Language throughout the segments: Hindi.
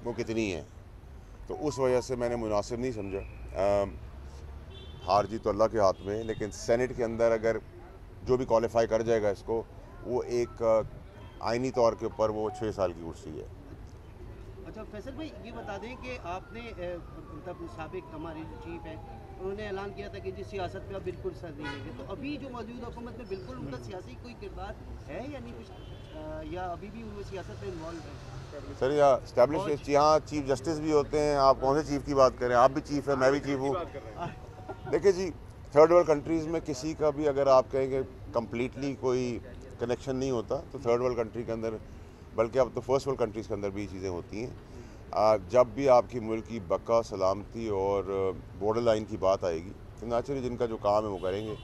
वो कितनी है। तो उस वजह से मैंने मुनासिब नहीं समझा। हार जीत तो अल्लाह के हाथ में है, लेकिन सेनेट के अंदर अगर जो भी क्वालिफाई कर जाएगा इसको, वो एक आइनी तौर के ऊपर वो 6 साल की कुर्सी है। अच्छा फैसल भाई, ये बता दें कि आपने मतलब साबिक हमारे जो चीफ हैं उन्होंने ऐलान किया था कि जी सियासत में अब बिल्कुल सर नहीं लेंगे, तो अभी जो मौजूदा हुकूमत में बिल्कुल उनका सियासी कोई किरदार है या नहीं कुछ, या अभी भी वो सियासत में इन्वॉल्व है? सर यहाँ स्टैब्लिश यहाँ चीफ जस्टिस भी होते हैं। आप कौन से चीफ की बात करें? आप भी चीफ है, मैं भी चीफ हूँ। देखिए जी, थर्ड वर्ल्ड कंट्रीज़ में किसी का भी अगर आप कहेंगे कम्प्लीटली कोई कनेक्शन नहीं होता, तो थर्ड वर्ल्ड कंट्री के अंदर, बल्कि अब तो फर्स्ट वर्ल्ड कंट्रीज़ के अंदर भी चीज़ें होती हैं। जब भी आपकी मुल्क की बका सलामती और बॉर्डर लाइन की बात आएगी, तो नेचुरली जिनका जो काम है वो करेंगे।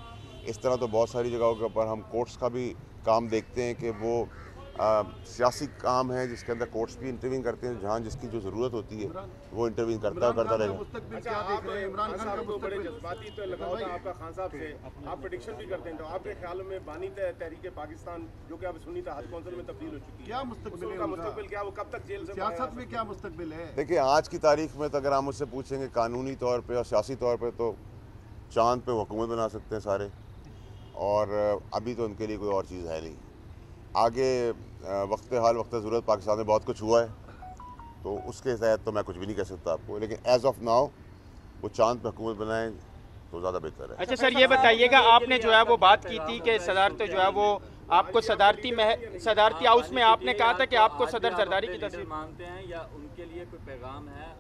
इस तरह तो बहुत सारी जगहों के ऊपर हम कोर्ट्स का भी काम देखते हैं कि वो सियासी काम है जिसके अंदर कोर्ट्स भी इंटरवीन करते हैं। जहाँ जिसकी जो ज़रूरत होती है वो इंटरवीन करता रहेगा। अच्छा, आप इमरान खान को बड़े जज्बाती तो लगाव था आपका खान साहब से, आप प्रेडिक्शन भी करते हैं, तो आपके ख्याल में बानी तहरीक पाकिस्तान जो कि अब सुन्नी तहत कौंसिल में तब्दील हो चुकी है, क्या मुस्तकबिल है, मुस्तकबिल क्या, वो कब तक जेल से सियासत में क्या मुस्तकबिल है? देखिए, आज की तारीख में तो अगर आप मुझसे पूछेंगे कानूनी तौर पे और सियासी तौर पे, तो चांद पे हुकूमत बना सकते हैं सारे, और अभी तो उनके लिए कोई और चीज़ है नहीं। आगे वक्त हाल वक्त ज़रूरत पाकिस्तान में बहुत कुछ हुआ है, तो उसके तहत तो मैं कुछ भी नहीं कह सकता आपको, लेकिन एज ऑफ नाउ वो चांद पे हुकूमत बनाएं तो ज़्यादा बेहतर है। अच्छा सर, ये बताइएगा, आपने जो है वो बात की थी कि सदारत जो है वो आपको सदारती हाउस में आपने कहा था कि आपको सदर जरदारी की तस्वीर मानते हैं, या उनके लिए कोई पैगाम है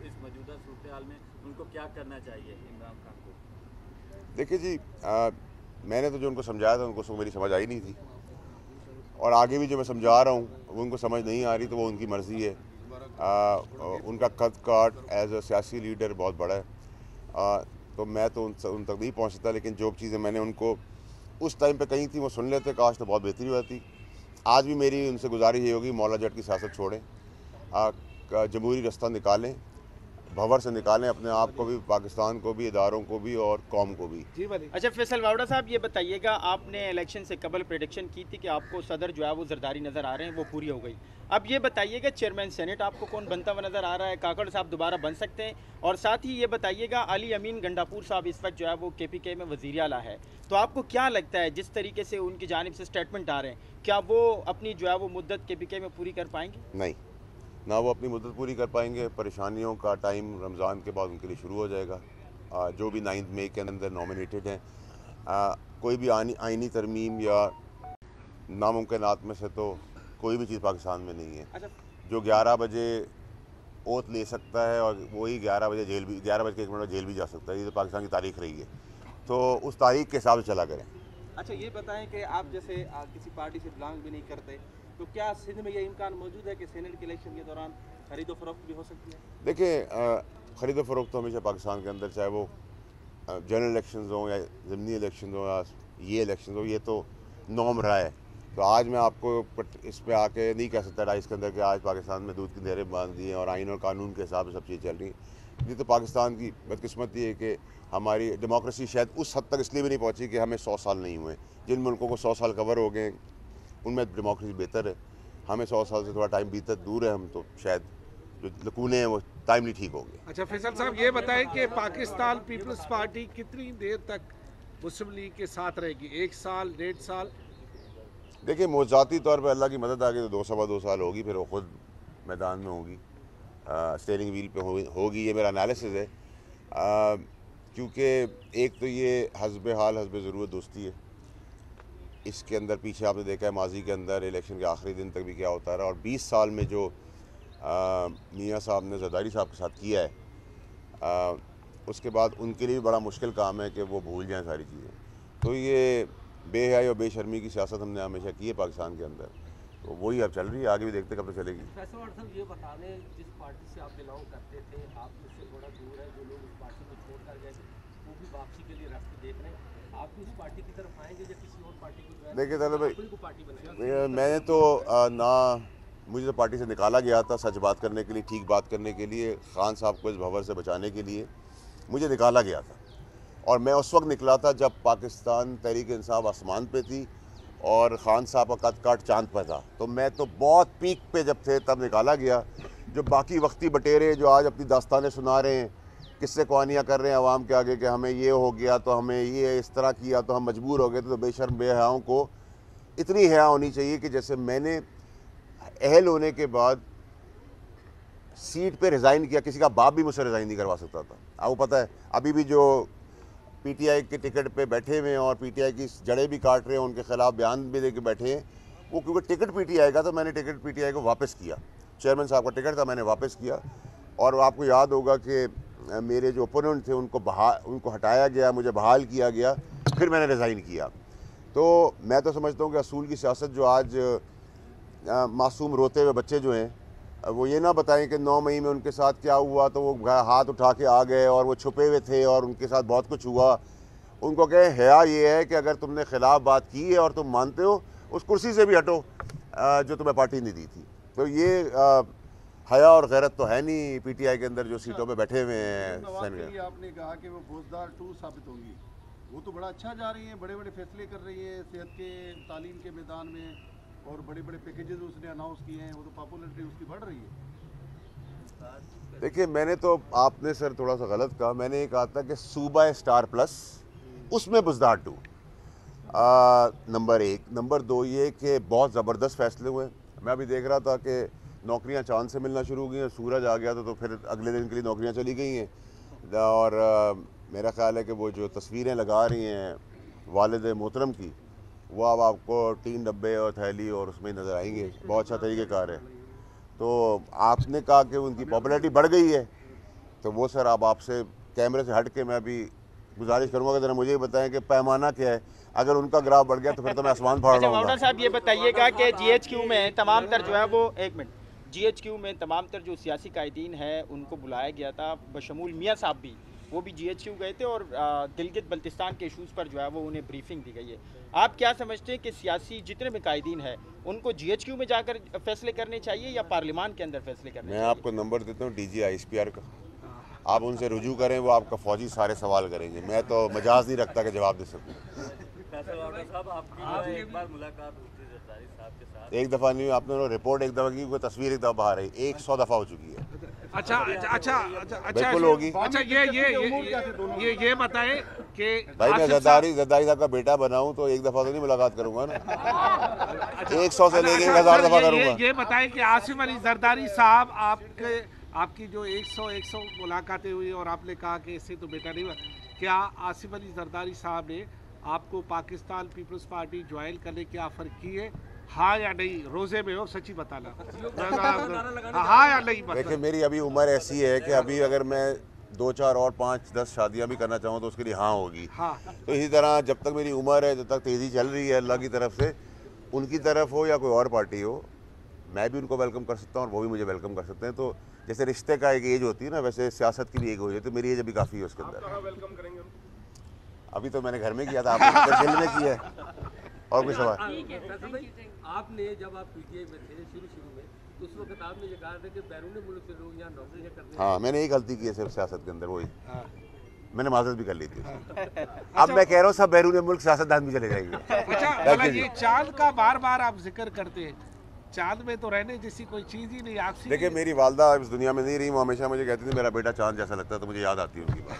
इस मौजूदा सूरत हाल में उनको क्या करना चाहिए इमरान खान को? देखिए जी, मैंने तो जो उनको समझाया था उनको मेरी समझ आई नहीं थी, और आगे भी जो मैं समझा रहा हूँ वो उनको समझ नहीं आ रही, तो वो उनकी मर्ज़ी है। उनका कद काट एज अ सियासी लीडर बहुत बड़ा है, तो मैं तो उन तक नहीं पहुँच सकता, लेकिन जो चीज़ें मैंने उनको उस टाइम पे कही थी वो सुन लेते, काश तो बहुत बेहतरी होती। आज भी मेरी उनसे गुजारिश ये होगी, मौला जट की सियासत छोड़ें, जमहूरी रास्ता निकालें, भंवर से निकालें अपने आप को भी, पाकिस्तान को भी, इदारों को भी और कौम को भी। अच्छा फैसल वावड़ा साहब, ये बताइएगा, आपने इलेक्शन से कबल प्रेडिक्शन की थी कि आपको सदर जो है वो जरदारी नज़र आ रहे हैं, वो पूरी हो गई। अब ये बताइएगा, चेयरमैन सेनेट आपको कौन बनता हुआ नज़र आ रहा है? काकड़ साहब दोबारा बन सकते हैं? और साथ ही ये बताइएगा, अली अमीन गंडापुर साहब इस वक्त जो है वो KPK में वज़ीर आला है, तो आपको क्या लगता है जिस तरीके से उनकी जानिब से स्टेटमेंट आ रहे हैं, क्या वो अपनी जो है वो मुद्दत KPK में पूरी कर पाएंगे? नहीं, ना वो अपनी मुद्दत पूरी कर पाएंगे। परेशानियों का टाइम रमज़ान के बाद उनके लिए शुरू हो जाएगा। जो भी 9 मई के अंदर नॉमिनेटेड हैं, कोई भी आइनी तरमीम या नामुमकिनात में से तो कोई भी चीज़ पाकिस्तान में नहीं है। अच्छा, जो 11 बजे ओथ ले सकता है और वही 11 बजे जेल भी, 11 बज के 1 मिनट जेल भी जा सकता है। ये तो पाकिस्तान की तारीख रही है, तो उस तारीख के हिसाब से चला करें। अच्छा, ये बताएं कि आप जैसे किसी पार्टी से बिलोंग भी नहीं करते, तो क्या सिंध में ये इम्कान मौजूद है कि सेनेट के इलेक्शन के दौरान खरीदो फरोख्त भी हो सकती है? देखिए, ख़रीदो फरोख्त तो हमेशा पाकिस्तान के अंदर, चाहे वो जनरल इलेक्शन हो या ज़मीनी इलेक्शन हो या ये इलेक्शन हो, ये तो नॉर्म रहा है। तो आज मैं आपको इस पे आके नहीं कह सकता इसके अंदर कि आज पाकिस्तान में दूध की नहरें बांध दी हैं और आइन और कानून के हिसाब से सब चीज़ चल रही हैं। ये तो पाकिस्तान की बदकिस्मती है कि हमारी डेमोक्रेसी शायद उस हद तक इसलिए भी नहीं पहुंची कि हमें 100 साल नहीं हुए। जिन मुल्कों को 100 साल कवर हो गए उनमें डेमोक्रेसी बेहतर है, हमें 100 साल से थोड़ा टाइम बीता दूर है, हम तो शायद जो लकूने हैं वो टाइमली ठीक हो गए। अच्छा फैसल साहब, ये बताएं कि पाकिस्तान पीपल्स पार्टी कितनी देर तक मुस्लिम लीग के साथ रहेगी? 1 साल, 1.5 साल? देखिए, मौज़ाती तौर पर अल्लाह की मदद आ गई तो 2 साल होगी, फिर वो खुद मैदान में होगी, स्टीयरिंग व्हील पे होगी। ये मेरा एनालिसिस है, क्योंकि एक तो ये हस्ब हाल हस्ब ज़रूरत दोस्ती है। इसके अंदर पीछे आपने देखा है माजी के अंदर इलेक्शन के आखिरी दिन तक भी क्या होता रहा, और 20 साल में जो मियाँ साहब ने जरदारी साहब के साथ किया है, उसके बाद उनके लिए भी बड़ा मुश्किल काम है कि वो भूल जाएं सारी चीज़ें। तो ये बेहयाई और बेशर्मी की सियासत हमने हमेशा की है पाकिस्तान के अंदर, तो वही अब चल रही है, आगे भी देखते कब तक चलेगी। फैसल ये बता दें, जिस पार्टी से आप बिलोंग करते थे, आप उससे थोड़ा दूर है, जो लोग उस पार्टी को छोड़ कर गए वो भी वापसी के लिए रास्ते देख रहे हैं, आप भी उस पार्टी की तरफ आएंगे या किसी और पार्टी को जो है? देखिए ताले भाई, पार्टी बनेगी? मैंने तो ना, मुझे तो पार्टी से निकाला गया था सच बात करने के लिए, ठीक बात करने के लिए, खान साहब को इस भंवर से बचाने के लिए मुझे निकाला गया था, और मैं उस वक्त निकला था जब पाकिस्तान तहरीक इंसाफ आसमान पे थी और ख़ान साहब का कद काट चांद पर था। तो मैं तो बहुत पीक पे जब थे तब निकाला गया, जो बाकी वक्ती बटेरे जो आज अपनी दास्तानें सुना रहे हैं, किस्से कहानियाँ कर रहे हैं आवाम के आगे कि हमें ये हो गया तो हमें ये इस तरह किया तो हम मजबूर हो गए, तो बेशर्म बेहयाओं को इतनी हया होनी चाहिए कि जैसे मैंने अहल होने के बाद सीट पे रिज़ाइन किया, किसी का बाप भी मुझसे रिज़ाइन नहीं करवा सकता था। आपको पता है अभी भी जो पीटीआई के टिकट पे बैठे हुए हैं और पीटीआई की जड़ें भी काट रहे हैं, उनके खिलाफ बयान भी दे के बैठे हैं, वो क्योंकि टिकट पीटीआई का, तो मैंने टिकट पीटीआई को वापस किया। चेयरमैन साहब का टिकट था, मैंने वापस किया। और आपको याद होगा कि मेरे जो ओपोनेंट थे उनको हटाया गया, मुझे बहाल किया गया, फिर मैंने रिज़ाइन किया। तो मैं तो समझता हूँ कि असूल की सियासत जो आज मासूम रोते हुए बच्चे जो हैं वो ये ना बताएं कि 9 मई में उनके साथ क्या हुआ, तो वो हाथ उठा के आ गए और वो छुपे हुए थे और उनके साथ बहुत कुछ हुआ। उनको कहे हया ये है कि अगर तुमने खिलाफ बात की है और तुम मानते हो, उस कुर्सी से भी हटो जो तुम्हें पार्टी ने दी थी। तो ये हया और गैरत तो है नहीं पीटीआई के अंदर जो सीटों पे बैठे हुए हैं। आपने कहा कि वो फौजदार 2 साबित होंगी, वो तो बड़ा अच्छा जा रही हैं, बड़े बड़े फैसले कर रही है सेहत के, तालीम के मैदान में, और बड़े बड़े पैकेजेस उसने अनाउंस किए हैं, वो तो पॉपुलरिटी उसकी बढ़ रही है। देखिए मैंने तो, आपने सर थोड़ा सा गलत कहा, मैंने ये कहा था कि सूबा स्टार प्लस उसमें बुज़दार 2 नंबर 1। नंबर 2 ये कि बहुत ज़बरदस्त फैसले हुए। मैं अभी देख रहा था कि नौकरियां चांद से मिलना शुरू हो गई हैं, सूरज आ गया तो फिर अगले दिन के लिए नौकरियां चली गई हैं। और मेरा ख्याल है कि वो जो तस्वीरें लगा रही हैं वालिद मोहतरम की, वो अब आपको 3 डब्बे और थैली और उसमें नज़र आएंगे। बहुत अच्छा तरीक़ेकार है। तो आपने कहा कि उनकी पॉपुलैरिटी बढ़ गई है, तो वो सर अब आपसे कैमरे से हट के मैं अभी गुजारिश करूँगा कि ज़रा मुझे बताएं कि पैमाना क्या है। अगर उनका ग्राफ बढ़ गया तो फिर तो मैं आसमान फाड़ रहा हूँ। साहब ये बताइएगा कि जीएचक्यू में तमाम तर जो है वो, एक मिनट, जीएचक्यू में तमाम तर जो सियासी कायदीन है उनको बुलाया गया था, बशमूल मियाँ साहब भी, वो भी जीएचक्यू गए थे और गिलगित बल्तिस्तान के इशूज़ पर जो है वो उन्हें ब्रीफिंग दी गई है। आप क्या समझते हैं कि सियासी जितने भी कायदीन हैं उनको जीएचक्यू में जाकर फैसले करने चाहिए या पार्लियामान के अंदर फैसले करने चाहिए? मैं आपको नंबर देता हूँ डीजी ISPR का, आप उनसे रुजू करें, वो आपका फौजी सारे सवाल करेंगे। मैं तो मजाज नहीं रखता कि जवाब दे सकूँ। एक बार मुलाकात हुई थी जरदारी साहब के साथ, एक दफ़ा नहीं, आपने रिपोर्ट एक दफ़ा की, कोई तस्वीर एक दफ़ा बाहर आई, 100 दफ़ा हो चुकी है। अच्छा बिल्कुल होगी। अच्छा ये बताएं कि भाई मैं जरदारी साहब का बेटा बनाऊं तो एक दफ़ा तो नहीं मुलाकात करूंगा ना, 100 से लेके 1000 दफ़ा करूंगा। ये बताएं कि आसिफ अली जरदारी साहब आपकी जो 100 मुलाकातें हुई और आपने कहा कि इससे तो बेटा नहीं हुआ, क्या आसिफ अली जरदारी साहब ने आपको पाकिस्तान पीपल्स पार्टी ज्वाइन करने की ऑफर की है, हाँ या नहीं? रोजे में हो, सच्ची बताना, हाँ या नहीं? देखिए मेरी अभी उम्र ऐसी है कि अभी अगर मैं 2, 4 और 5, 10 शादियाँ भी करना चाहूँ तो उसके लिए हाँ होगी। हाँ। तो इसी तरह जब तक मेरी उम्र है, जब तक तेज़ी चल रही है अल्लाह की तरफ से, उनकी तरफ हो या कोई और पार्टी हो, मैं भी उनको वेलकम कर सकता हूँ और वो भी मुझे वेलकम कर सकते हैं। तो जैसे रिश्ते का एक एज होती है ना, वैसे सियासत की भी एक हो जाती है। मेरी एज अभी काफ़ी है उसके अंदर। वेलकम करेंगे अभी तो मैंने घर में किया था, आपने दिल में किया है। और कोई सवाल? आपने जब आप पीटीआई में थे शुरू में, तो उस वक्त आपने ये कहा था कि बैरून मुल्क से लोग यहाँ नौकरियाँ करते हैं। हाँ, मैंने एक गलती की है सिर्फ सियासत के अंदर, वही मैंने माजरत भी कर ली थी। अब मैं कह रहा हूँ सब बैरून मुल्क सियासतदान भी चले जाएंगे। अच्छा, ये चांद का बार बार आप जिक्र करते हैं, चांद में तो रहने जैसी कोई चीज़ ही नहीं आपसी। देखिए मेरी वालदा इस दुनिया में नहीं रही, वो हमेशा मुझे कहती थी मेरा बेटा चांद जैसा लगता है, तो मुझे याद आती है उनकी बात।